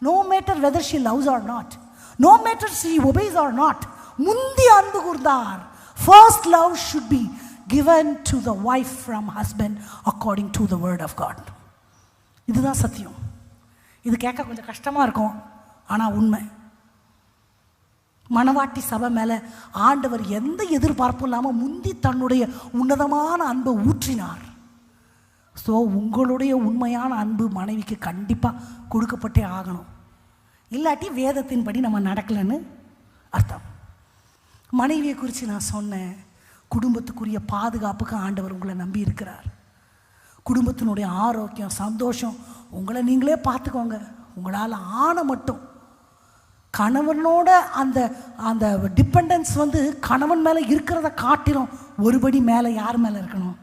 no matter whether she loves or not, no matter she obeys or not, முந்தி அன்பு கூர்ந்தார். First love should be given to the wife from husband according to the word of God. இதுதான் சத்தியம். இது கேட்க கொஞ்சம் கஷ்டமாக இருக்கும், ஆனால் உண்மை. மணவாட்டி சபை மேலே ஆண்டவர் எந்த எதிர்பார்ப்பும் இல்லாமல் முந்தி தன்னுடைய உன்னதமான அன்பை ஊற்றினார். ஸோ உங்களுடைய உண்மையான அன்பு மனைவிக்கு கண்டிப்பாக கொடுக்கப்பட்டே ஆகணும். இல்லாட்டி வேதத்தின்படி நம்ம நடக்கலைன்னு அர்த்தம். மனைவியை குறித்து நான் சொன்னேன். குடும்பத்துக்குரிய பாதுகாப்புக்கு ஆண்டவர் உங்களை நம்பி இருக்கிறார். குடும்பத்தினுடைய ஆரோக்கியம், சந்தோஷம் உங்களை நீங்களே பார்த்துக்கோங்க. உங்களால் ஆன மட்டும் கணவனோட அந்த அந்த டிபெண்டன்ஸ் கணவன் மேலே இருக்கிறத காட்டிலும் ஒருபடி மேலே யார் மேலே இருக்கணும்.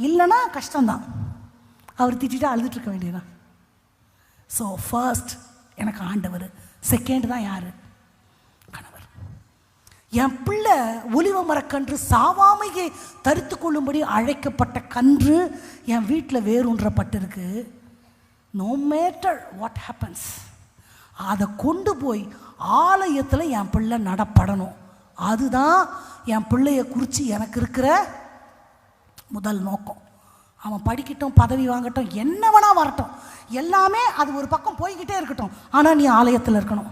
இல்லைன்னா கஷ்டம்தான். அவர் திட்டிட்டு அழுதுட்டுருக்க வேண்டியதான். ஸோ ஃபர்ஸ்ட் எனக்கு ஆண்டவர், செகண்ட் தான் யார்? கணவர். என் பிள்ளை ஒலிவ மரக்கன்று சாவாமையை தரித்து கொள்ளும்படி அழைக்கப்பட்ட கன்று என் வீட்டில் வேரூன்றப்பட்டிருக்கு. நோ மேட்டர் வாட் ஹேப்பன்ஸ், அதை கொண்டு போய் ஆலயத்தில் என் பிள்ளை நடப்படணும். அதுதான் என் பிள்ளைய குறித்து எனக்கு இருக்கிற முதல் நோக்கம். அவன் படிக்கட்டும், பதவி வாங்கட்டும், என்ன வேணா வரட்டும், எல்லாமே அது ஒரு பக்கம் போய்கிட்டே இருக்கட்டும். ஆனால் நீ ஆலயத்தில் இருக்கணும்,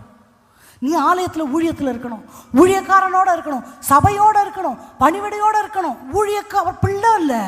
நீ ஆலயத்தில் ஊழியத்தில் இருக்கணும், ஊழியக்காரனோடு இருக்கணும், சபையோடு இருக்கணும், பணிவிடையோடு இருக்கணும். பிள்ளை இல்லை,